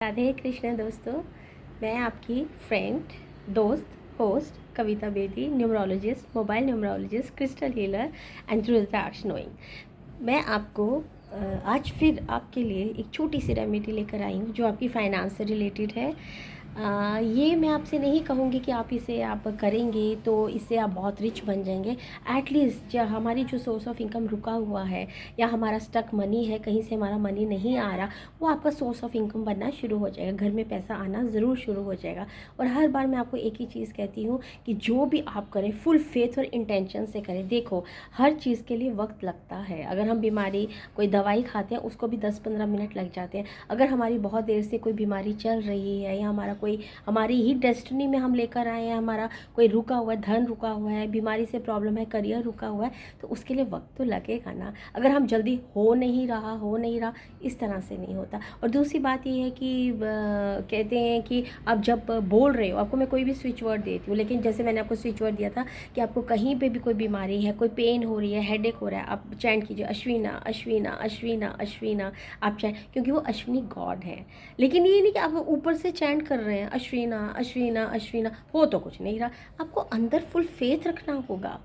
राधे कृष्ण दोस्तों, मैं आपकी फ्रेंड, दोस्त, host Kavita Bedi, numerologist, mobile numerologist, crystal healer and through the arts knowing. मैं आपको आज फिर आपके लिए एक छोटी सी रेमेडी लेकर आई हूँ जो आपकी फाइनेंस से रिलेटेड है। ये मैं आपसे नहीं कहूँगी कि आप इसे आप करेंगे तो इससे आप बहुत रिच बन जाएंगे। एटलीस्ट जो हमारी जो सोर्स ऑफ इनकम रुका हुआ है या हमारा स्टक मनी है, कहीं से हमारा मनी नहीं आ रहा, वो आपका सोर्स ऑफ इनकम बनना शुरू हो जाएगा। घर में पैसा आना ज़रूर शुरू हो जाएगा। और हर बार मैं आपको एक ही चीज़ कहती हूँ कि जो भी आप करें फुल फेथ और इंटेंशन से करें। देखो, हर चीज़ के लिए वक्त लगता है। अगर हम बीमारी कोई दवाई खाते हैं उसको भी 10-15 मिनट लग जाते हैं। अगर हमारी बहुत देर से कोई बीमारी चल रही है या हमारा कोई हमारी ही डेस्टिनी में हम लेकर आए हैं, हमारा कोई रुका हुआ है, धन रुका हुआ है, बीमारी से प्रॉब्लम है, करियर रुका हुआ है, तो उसके लिए वक्त तो लगेगा ना। अगर हम जल्दी हो नहीं रहा, इस तरह से नहीं होता। और दूसरी बात ये है कि कहते हैं कि आप जब बोल रहे हो, आपको मैं कोई भी स्विच वर्ड देती हूँ, लेकिन जैसे मैंने आपको स्विच वर्ड दिया था कि आपको कहीं पे भी कोई बीमारी है, कोई पेन हो रही है, हेडेक हो रहा है, आप चैंट कीजिए अश्विना अश्विना अश्विना अश्विना। आप चैंट, क्योंकि वो अश्विनी गॉड है। लेकिन ये नहीं कि आप ऊपर से चैंट कर रहे हैं अश्विना अश्विना अश्विना, हो तो कुछ नहीं रहा। आपको अंदर फुल फेथ रखना होगा,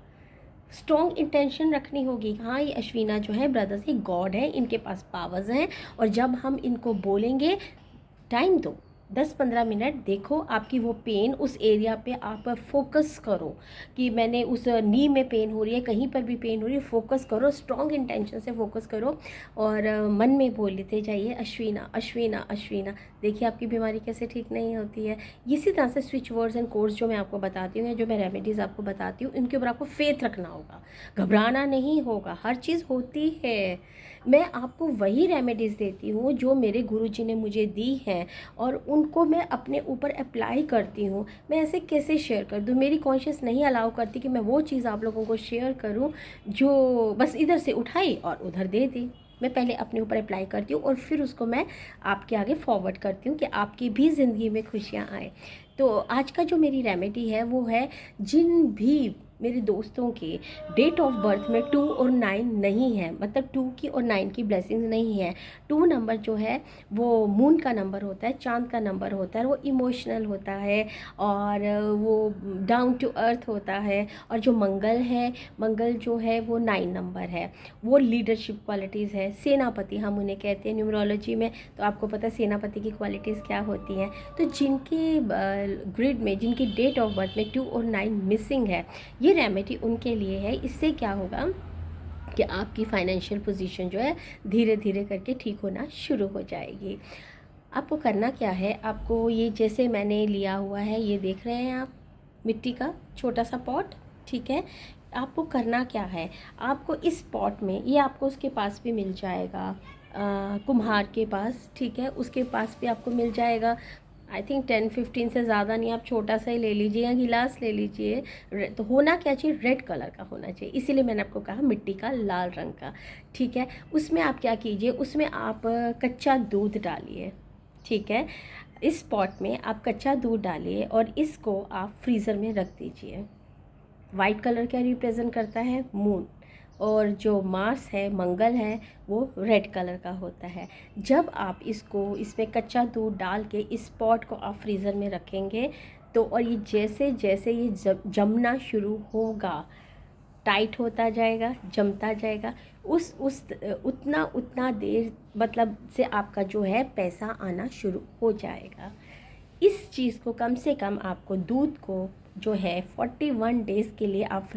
स्ट्रॉन्ग इंटेंशन रखनी होगी। हाँ, ये अश्विना जो है ब्रदर्स, ये गॉड है, इनके पास पावर्स हैं। और जब हम इनको बोलेंगे, टाइम दो 10-15 मिनट, देखो आपकी वो पेन उस एरिया पे आप फोकस करो कि मैंने उस नी में पेन हो रही है, कहीं पर भी पेन हो रही है, फोकस करो, स्ट्रॉन्ग इंटेंशन से फोकस करो और मन में बोल लेते जाइए अश्विना अश्विना अश्विना। देखिए आपकी बीमारी कैसे ठीक नहीं होती है। इसी तरह से स्विच वर्ड्स एंड कोर्स जो मैं आपको बताती हूँ, जो मैं रेमेडीज़ आपको बताती हूँ, इनके ऊपर आपको फेथ रखना होगा, घबराना नहीं होगा। हर चीज़ होती है। मैं आपको वही रेमेडीज़ देती हूँ जो मेरे गुरुजी ने मुझे दी है और उनको मैं अपने ऊपर अप्लाई करती हूँ। मैं ऐसे कैसे शेयर कर दूँ, मेरी कॉन्शियस नहीं अलाउ करती कि मैं वो चीज़ आप लोगों को शेयर करूँ जो बस इधर से उठाई और उधर दे दी। मैं पहले अपने ऊपर अप्लाई करती हूँ और फिर उसको मैं आपके आगे फॉरवर्ड करती हूँ कि आपकी भी ज़िंदगी में खुशियाँ आए। तो आज का जो मेरी रेमेडी है वो है, जिन भी मेरे दोस्तों के डेट ऑफ बर्थ में 2 और 9 नहीं है, मतलब 2 की और 9 की ब्लेसिंग्स नहीं है। 2 नंबर जो है वो मून का नंबर होता है, चांद का नंबर होता है, वो इमोशनल होता है और वो डाउन टू अर्थ होता है। और जो मंगल है, मंगल जो है वो 9 नंबर है, वो लीडरशिप क्वालिटीज़ है, सेनापति हम उन्हें कहते हैं न्यूमरोलॉजी में। तो आपको पता है सेनापति की क्वालिटीज़ क्या होती हैं। तो जिनके ग्रिड में, जिनकी डेट ऑफ बर्थ में 2 और 9 मिसिंग है, ये रेमेडी उनके लिए है। इससे क्या होगा कि आपकी फाइनेंशियल पोजीशन जो है धीरे धीरे करके ठीक होना शुरू हो जाएगी। आपको करना क्या है, आपको ये जैसे मैंने लिया हुआ है, ये देख रहे हैं आप, मिट्टी का छोटा सा पॉट, ठीक है। आपको करना क्या है, आपको इस पॉट में, ये आपको उसके पास भी मिल जाएगा, कुम्हार के पास, ठीक है, उसके पास भी आपको मिल जाएगा। आई थिंक 10-15 से ज़्यादा नहीं, आप छोटा सा ही ले लीजिए या गिलास ले लीजिए। तो होना क्या चाहिए, रेड कलर का होना चाहिए, इसीलिए मैंने आपको कहा मिट्टी का, लाल रंग का, ठीक है। उसमें आप क्या कीजिए, उसमें आप कच्चा दूध डालिए, ठीक है। इस पॉट में आप कच्चा दूध डालिए और इसको आप फ्रीज़र में रख दीजिए। वाइट कलर क्या रिप्रेजेंट करता है, मून, और जो मार्स है, मंगल है, वो रेड कलर का होता है। जब आप इसको, इसमें कच्चा दूध डाल के इस पॉट को आप फ्रीज़र में रखेंगे तो, और ये जैसे जैसे ये जमना शुरू होगा, टाइट होता जाएगा, जमता जाएगा, उतना देर मतलब से आपका जो है पैसा आना शुरू हो जाएगा। इस चीज़ को कम से कम आपको, दूध को जो है 41 डेज़ के लिए आप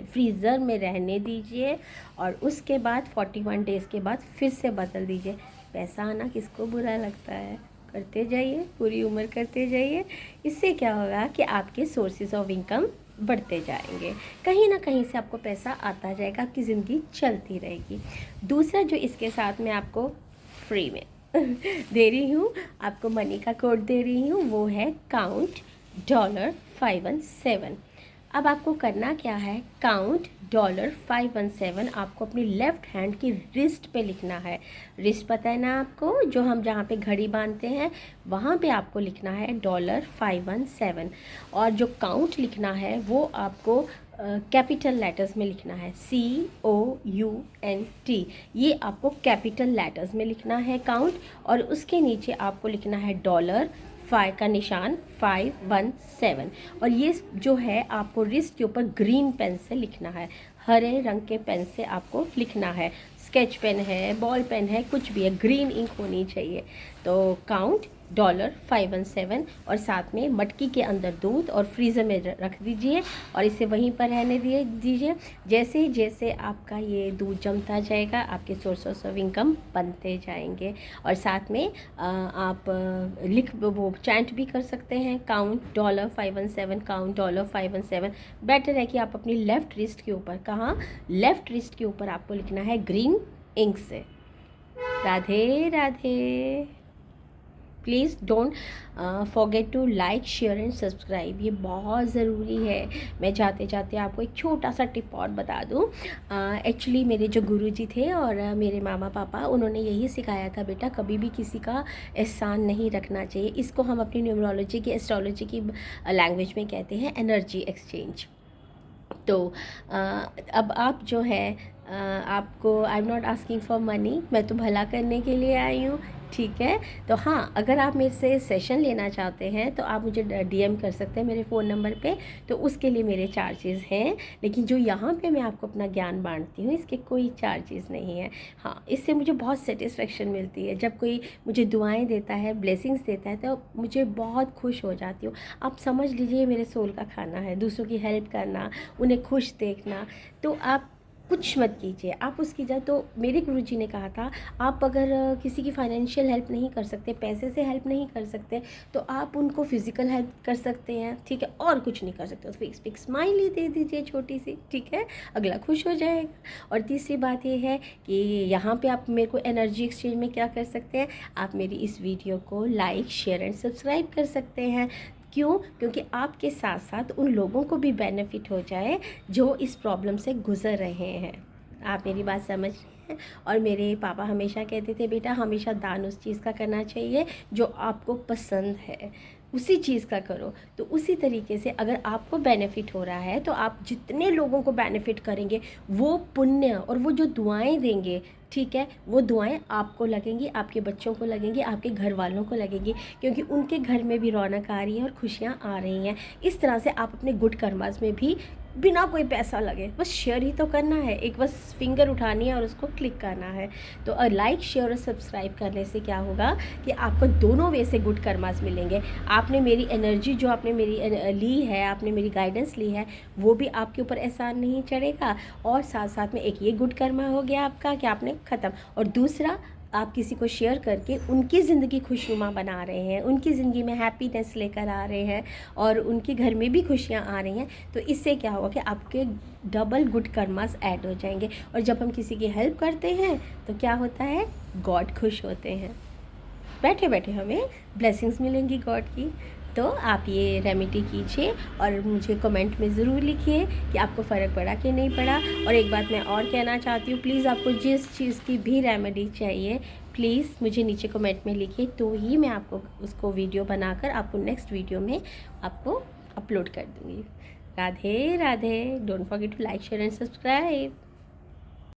फ्रीज़र में रहने दीजिए और उसके बाद 41 डेज़ के बाद फिर से बदल दीजिए। पैसा आना किसको बुरा लगता है, करते जाइए, पूरी उम्र करते जाइए। इससे क्या होगा कि आपके सोर्सेज ऑफ इनकम बढ़ते जाएंगे, कहीं ना कहीं से आपको पैसा आता जाएगा, आपकी ज़िंदगी चलती रहेगी। दूसरा जो इसके साथ में आपको फ्री में दे रही हूँ, आपको मनी का कोड दे रही हूँ, वो है काउंट $517। अब आपको करना क्या है, काउंट $517 आपको अपनी लेफ़्ट हैंड की रिस्ट पे लिखना है। रिस्ट पता है ना आपको, जो हम जहाँ पे घड़ी बांधते हैं वहाँ पे आपको लिखना है $517। और जो काउंट लिखना है वो आपको कैपिटल लेटर्स में लिखना है, COUNT, ये आपको कैपिटल लेटर्स में लिखना है काउंट। और उसके नीचे आपको लिखना है डॉलर, 5 का निशान, 517। और ये जो है आपको रिस्ट के ऊपर ग्रीन पेन से लिखना है, हरे रंग के पेन से आपको लिखना है। स्केच पेन है, बॉल पेन है, कुछ भी है, ग्रीन इंक होनी चाहिए। तो काउंट $517 और साथ में मटकी के अंदर दूध और फ्रीज़र में रख दीजिए और इसे वहीं पर रहने दीजिए। जैसे जैसे आपका ये दूध जमता जाएगा आपके सोर्स ऑफ इनकम बनते जाएंगे। और साथ में आप वो चैंट भी कर सकते हैं, काउंट $517, काउंट $517। बेटर है कि आप अपनी लेफ़्ट रिस्ट के ऊपर, कहाँ, लेफ़्ट रिस्ट के ऊपर आपको लिखना है ग्रीन इंक से। Radhe Radhe. Please don't forget to like, share and subscribe, ये बहुत ज़रूरी है। मैं जाते जाते आपको एक छोटा सा टिप और बता दूँ। एक्चुअली मेरे जो गुरुजी थे और मेरे मामा पापा, उन्होंने यही सिखाया था, बेटा कभी भी किसी का एहसान नहीं रखना चाहिए। इसको हम अपनी न्यूमरोलॉजी की, एस्ट्रोलॉजी की लैंग्वेज में कहते हैं एनर्जी एक्सचेंज। तो अब आप जो है आपको, I am not asking for money, मैं तो भला करने के लिए आई हूँ, ठीक है। तो हाँ, अगर आप मेरे से सेशन लेना चाहते हैं तो आप मुझे DM कर सकते हैं मेरे फ़ोन नंबर पे। तो उसके लिए मेरे चार्जेस हैं, लेकिन जो यहाँ पे मैं आपको अपना ज्ञान बांटती हूँ इसके कोई चार्जेस नहीं है। हाँ, इससे मुझे बहुत सेटिस्फेक्शन मिलती है। जब कोई मुझे दुआएं देता है, ब्लेसिंग्स देता है, तो मुझे बहुत खुश हो जाती हूँ। आप समझ लीजिए मेरे सोल का खाना है, दूसरों की हेल्प करना, उन्हें खुश देखना। तो आप कुछ मत कीजिए, आप उसकी जगह, तो मेरे गुरुजी ने कहा था, आप अगर किसी की फाइनेंशियल हेल्प नहीं कर सकते, पैसे से हेल्प नहीं कर सकते, तो आप उनको फिज़िकल हेल्प कर सकते हैं, ठीक है, और कुछ नहीं कर सकते तो फिक्स स्माइल ही दे दीजिए छोटी सी, ठीक है, अगला खुश हो जाएगा। और तीसरी बात ये है कि यहाँ पे आप मेरे को एनर्जी एक्सचेंज में क्या कर सकते हैं, आप मेरी इस वीडियो को लाइक, शेयर एंड सब्सक्राइब कर सकते हैं। क्यों? क्योंकि आपके साथ साथ उन लोगों को भी बेनिफिट हो जाए जो इस प्रॉब्लम से गुज़र रहे हैं। आप मेरी बात समझ रहे हैं। और मेरे पापा हमेशा कहते थे, बेटा हमेशा दान उस चीज़ का करना चाहिए जो आपको पसंद है, उसी चीज़ का करो। तो उसी तरीके से अगर आपको बेनिफिट हो रहा है तो आप जितने लोगों को बेनिफिट करेंगे, वो पुण्य और वो जो दुआएं देंगे, ठीक है, वो दुआएं आपको लगेंगी, आपके बच्चों को लगेंगी, आपके घर वालों को लगेंगी, क्योंकि उनके घर में भी रौनक आ रही है और खुशियाँ आ रही हैं। इस तरह से आप अपने गुड कर्मास में भी बिना कोई पैसा लगे, बस शेयर ही तो करना है, एक बस फिंगर उठानी है और उसको क्लिक करना है। तो लाइक, शेयर और सब्सक्राइब करने से क्या होगा कि आपको दोनों वे से गुड कर्मास मिलेंगे। आपने मेरी एनर्जी जो आपने मेरी ली है, आपने मेरी गाइडेंस ली है, वो भी आपके ऊपर एहसान नहीं चढ़ेगा। और साथ साथ में एक ये गुड कर्मा हो गया आपका कि आपने ख़त्म, और दूसरा आप किसी को शेयर करके उनकी ज़िंदगी खुशनुमा बना रहे हैं, उनकी ज़िंदगी में हैप्पीनेस लेकर आ रहे हैं और उनके घर में भी खुशियाँ आ रही हैं। तो इससे क्या होगा कि आपके डबल गुड कर्मास ऐड हो जाएंगे। और जब हम किसी की हेल्प करते हैं तो क्या होता है, गॉड खुश होते हैं, बैठे बैठे हमें ब्लेसिंग्स मिलेंगी गॉड की। तो आप ये रेमेडी कीजिए और मुझे कमेंट में ज़रूर लिखिए कि आपको फ़र्क पड़ा कि नहीं पड़ा। और एक बात मैं और कहना चाहती हूँ, प्लीज़ आपको जिस चीज़ की भी रेमेडी चाहिए, प्लीज़ मुझे नीचे कमेंट में लिखिए, तो ही मैं आपको उसको वीडियो बनाकर आपको नेक्स्ट वीडियो में आपको अपलोड कर दूँगी। Radhe Radhe. Don't forget to like, share and subscribe.